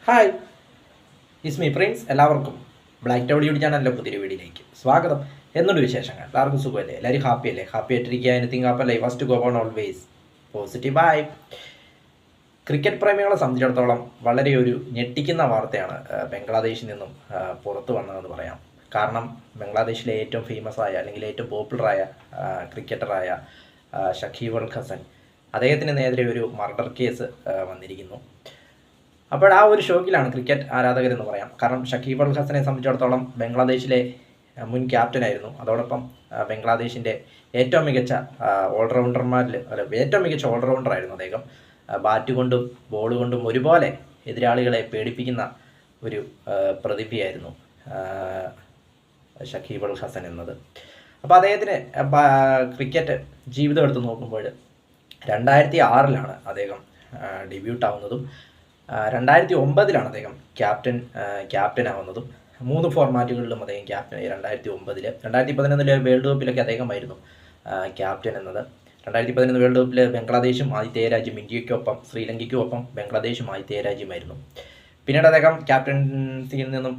Hi, Ismi Prince. എല്ലാവർക്കും black town YouTube ചാനലിലെ പുതിയ വീഡിയോയിലേക്ക് സ്വാഗതം. എന്നൊരു വിശേഷങ്ങൾ എല്ലാവർക്കും സുഖമല്ലേ? എല്ലാവരും ഹാപ്പി അല്ലേ? ഹാപ്പി ആയിട്ടിരിക്കുക. Anything happy life first go on always positive bye. Cricket പ്രേമികളെ സംബന്ധിച്ചിടത്തോളം വളരെ ഒരു ഞെട്ടിക്കുന്ന വാർത്തയാണ് ബംഗ്ലാദേശിൽ നിന്നും പുറത്തു വന്നതെന്ന് പറയാം. കാരണം ബംഗ്ലാദേശിലെ ഏറ്റവും ഫേമസ് ആയ അല്ലെങ്കിൽ ഏറ്റവും പോപ്പുലറായ ക്രിക്കറ്ററായ ഷക്കീബ് അൽ ഹസൻ, അദ്ദേഹത്തിനെതിരെ ഒരു മർഡർ കേസ് വന്നിരിക്കുന്നു. അപ്പോൾ ആ ഒരു ഷോക്കിലാണ് ക്രിക്കറ്റ് ആരാധകരെന്ന് പറയാം. കാരണം ഷക്കീബ് അൽ ഹസനെ സംബന്ധിച്ചിടത്തോളം ബംഗ്ലാദേശിലെ മുൻ ക്യാപ്റ്റനായിരുന്നു. അതോടൊപ്പം ബംഗ്ലാദേശിൻ്റെ ഏറ്റവും മികച്ച ഏറ്റവും മികച്ച ഓൾറൗണ്ടറായിരുന്നു അദ്ദേഹം. ബാറ്റ് കൊണ്ടും ബോൾ കൊണ്ടും ഒരുപോലെ എതിരാളികളെ പേടിപ്പിക്കുന്ന ഒരു പ്രതിഭയായിരുന്നു ഷക്കീബ് അൽ ഹസൻ എന്നത്. അപ്പോൾ അദ്ദേഹത്തിന് ക്രിക്കറ്റ് ജീവിതം എടുത്ത് നോക്കുമ്പോൾ 2006 അദ്ദേഹം ഡെബ്യൂട്ട് ആവുന്നതും 2009 അദ്ദേഹം ക്യാപ്റ്റൻ ആവുന്നതും 3 ഫോർമാറ്റുകളിലും അദ്ദേഹം ക്യാപ്റ്റൻ. 2009 2011 വേൾഡ് കപ്പിലൊക്കെ അദ്ദേഹമായിരുന്നു ക്യാപ്റ്റൻ എന്നത്. 2011 വേൾഡ് കപ്പിൽ ബംഗ്ലാദേശും ആതിഥേയ രാജ്യം, ഇന്ത്യയ്ക്കൊപ്പം ശ്രീലങ്കയ്ക്കൊപ്പം ബംഗ്ലാദേശും ആതിഥേയ രാജ്യമായിരുന്നു. പിന്നീട് അദ്ദേഹം ക്യാപ്റ്റൻസിയിൽ നിന്നും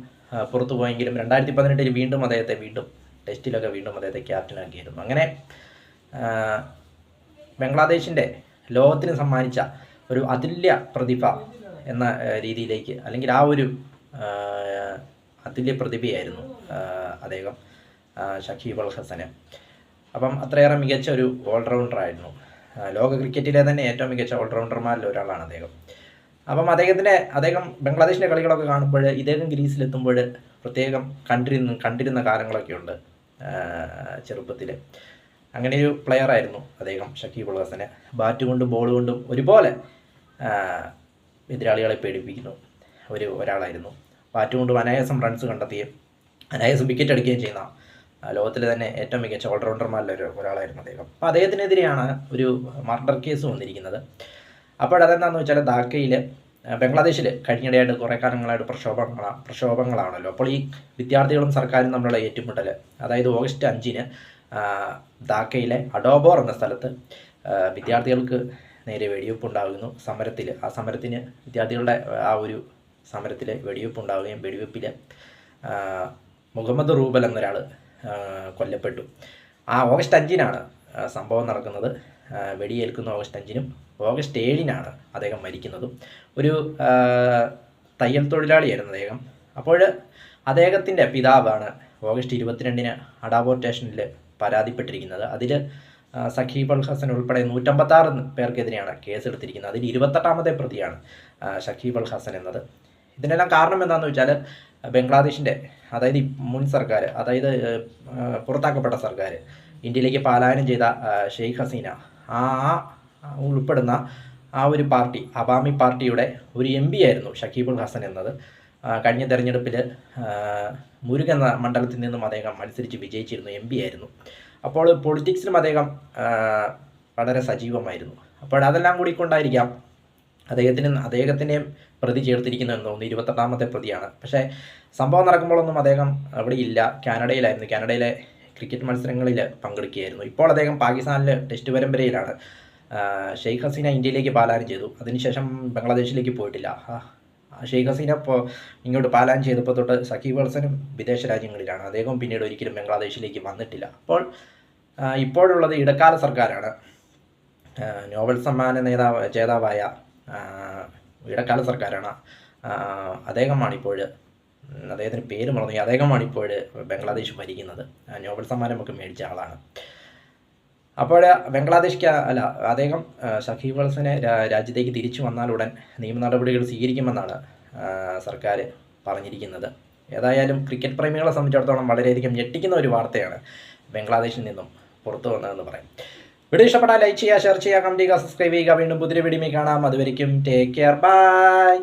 പുറത്തു പോയെങ്കിലും 2018 വീണ്ടും ടെസ്റ്റിലൊക്കെ അദ്ദേഹത്തെ ക്യാപ്റ്റനാക്കിയിരുന്നു. അങ്ങനെ ബംഗ്ലാദേശിൻ്റെ ലോകത്തിന് സമ്മാനിച്ച ഒരു അതുല്യ പ്രതിഭ എന്ന രീതിയിലേക്ക്, അല്ലെങ്കിൽ ആ ഒരു അതുല്യ പ്രതിഭയായിരുന്നു അദ്ദേഹം ഷക്കീബ് അൽ ഹസന്. അപ്പം അത്രയേറെ മികച്ച ഒരു ഓൾറൗണ്ടറായിരുന്നു. ലോക ക്രിക്കറ്റിലെ തന്നെ ഏറ്റവും മികച്ച ഓൾറൗണ്ടർമാരിൽ ഒരാളാണ് അദ്ദേഹം. അപ്പം അദ്ദേഹം ബംഗ്ലാദേശിൻ്റെ കളികളൊക്കെ കാണുമ്പോൾ ഇദ്ദേഹം ഗ്രീസിലെത്തുമ്പോൾ പ്രത്യേകം കണ്ടിരുന്ന കാലങ്ങളൊക്കെ ഉണ്ട് ചെറുപ്പത്തിൽ. അങ്ങനെയൊരു പ്ലെയറായിരുന്നു അദ്ദേഹം ഷക്കീബ് അൽ ഹസന്. ബാറ്റ് കൊണ്ടും ബോൾ കൊണ്ടും ഒരുപോലെ എതിരാളികളെ പേടിപ്പിക്കുന്നു ഒരാളായിരുന്നു. ബാറ്റ് കൊണ്ട് അനായാസം റൺസ് കണ്ടെത്തുകയും അനായാസം വിക്കറ്റ് എടുക്കുകയും ചെയ്യുന്ന ലോകത്തിലെ തന്നെ ഏറ്റവും മികച്ച ഓൾറൗണ്ടർമാരിൽ ഒരാളായിരുന്നു അദ്ദേഹം. അപ്പോൾ അദ്ദേഹത്തിനെതിരെയാണ് ഒരു മർഡർ കേസ് വന്നിരിക്കുന്നത്. അപ്പോൾ അതെന്താണെന്ന് വെച്ചാൽ ബംഗ്ലാദേശിൽ കഴിഞ്ഞിടെയായിട്ട് കുറേ കാലങ്ങളായിട്ട് പ്രക്ഷോഭങ്ങളാണല്ലോ. അപ്പോൾ ഈ വിദ്യാർത്ഥികളും സർക്കാരും തമ്മിലുള്ള ഏറ്റുമുട്ടൽ, അതായത് ഓഗസ്റ്റ് 5 ധാക്കയിലെ അഡോബോർ എന്ന സ്ഥലത്ത് വിദ്യാർത്ഥികൾക്ക് നേരെ വെടിവെപ്പുണ്ടാകുന്നു. വിദ്യാർത്ഥികളുടെ ആ ഒരു സമരത്തിൽ വെടിവെപ്പുണ്ടാവുകയും വെടിവെപ്പിൽ മുഹമ്മദ് റൂബൽ എന്നൊരാൾ കൊല്ലപ്പെട്ടു. ആ ഓഗസ്റ്റ് 5 സംഭവം നടക്കുന്നത്. വെടിയേൽക്കുന്ന ഓഗസ്റ്റ് 5 ഓഗസ്റ്റ് 7 അദ്ദേഹം മരിക്കുന്നതും. ഒരു തയ്യൽ തൊഴിലാളിയായിരുന്നു അദ്ദേഹം. അപ്പോൾ അദ്ദേഹത്തിൻ്റെ പിതാവാണ് ഓഗസ്റ്റ് 22 അഡാബോർ സ്റ്റേഷനിൽ പരാതിപ്പെട്ടിരിക്കുന്നത്. അതിൽ ഷക്കീബ് അൽ ഹസൻ ഉൾപ്പെടെ 156 പേർക്കെതിരെയാണ് കേസെടുത്തിരിക്കുന്നത്. അതിൽ 28ാമത്തെ പ്രതിയാണ് ഷക്കീബ് അൽ ഹസൻ എന്നത്. ഇതിനെല്ലാം കാരണം എന്താണെന്ന് വെച്ചാൽ ബംഗ്ലാദേശിൻ്റെ, അതായത് മുൻ സർക്കാർ, അതായത് പുറത്താക്കപ്പെട്ട സർക്കാർ, ഇന്ത്യയിലേക്ക് പലായനം ചെയ്ത ഷെയ്ഖ് ഹസീന ഉൾപ്പെടുന്ന ആ ഒരു പാർട്ടി, അവാമി പാർട്ടിയുടെ ഒരു MP ആയിരുന്നു ഷക്കീബ് അൽ ഹസൻ എന്നത്. കഴിഞ്ഞ തെരഞ്ഞെടുപ്പിൽ മുരുകൻ എന്ന മണ്ഡലത്തിൽ നിന്നും അദ്ദേഹം മത്സരിച്ച് വിജയിച്ചിരുന്നു, MP ആയിരുന്നു. അപ്പോൾ പൊളിറ്റിക്സിലും അദ്ദേഹം വളരെ സജീവമായിരുന്നു. അപ്പോൾ അതെല്ലാം കൂടി കൊണ്ടായിരിക്കാം അദ്ദേഹത്തിനെയും പ്രതി ചേർത്തിരിക്കുന്നതെന്ന് തോന്നുന്നു. 28ാമത്തെ പ്രതിയാണ്. പക്ഷേ സംഭവം നടക്കുമ്പോഴൊന്നും അദ്ദേഹം അവിടെ ഇല്ല, കാനഡയിലായിരുന്നു. കാനഡയിലെ ക്രിക്കറ്റ് മത്സരങ്ങളിൽ പങ്കെടുക്കുകയായിരുന്നു. ഇപ്പോൾ അദ്ദേഹം പാകിസ്ഥാനിലെ ടെസ്റ്റ് പരമ്പരയിലാണ്. ഷെയ്ഖ് ഹസീന ഇന്ത്യയിലേക്ക് പലായനം ചെയ്തു. അതിനുശേഷം ബംഗ്ലാദേശിലേക്ക് പോയിട്ടില്ല. ഷെയ്ഖ് ഹസീന ഇങ്ങോട്ട് പലായനം ചെയ്തപ്പോൾ തൊട്ട് ഷക്കീബ് അൽ ഹസനും വിദേശ രാജ്യങ്ങളിലാണ്. അദ്ദേഹം പിന്നീട് ഒരിക്കലും ബംഗ്ലാദേശിലേക്ക് വന്നിട്ടില്ല. ഇപ്പോഴുള്ളത് ഇടക്കാല സർക്കാരാണ്. നോബൽ സമ്മാന ജേതാവായ ഇടക്കാല സർക്കാരാണ്. അദ്ദേഹത്തിന് പേര് മറന്നു. അദ്ദേഹമാണിപ്പോൾ ബംഗ്ലാദേശ് ഭരിക്കുന്നത്. നോബൽ സമ്മാനമൊക്കെ മേടിച്ച ആളാണ്. അപ്പോൾ അദ്ദേഹം ഷക്കീബ് അൽ ഹസനെ രാജ്യത്തേക്ക് തിരിച്ചു വന്നാലുടൻ നിയമ നടപടികൾ സ്വീകരിക്കുമെന്നാണ് സർക്കാർ പറഞ്ഞിരിക്കുന്നത്. ഏതായാലും ക്രിക്കറ്റ് പ്രേമികളെ സംബന്ധിച്ചിടത്തോളം വളരെയധികം ഞെട്ടിക്കുന്ന ഒരു വാർത്തയാണ് ബംഗ്ലാദേശിൽ നിന്നും പുറത്തു വന്നതെന്ന് പറയാം. വീഡിയോ ഇഷ്ടപ്പെട്ടാൽ ലൈക്ക് ചെയ്യുക, ഷെയർ ചെയ്യുക, കമന്റ് ചെയ്യുക, സബ്സ്ക്രൈബ് ചെയ്യുക. വീണ്ടും പുതിയ വീഡിയോയിൽ കാണാം. അതുവരെയ്ക്കും ടേക്ക് കെയർ, ബൈ.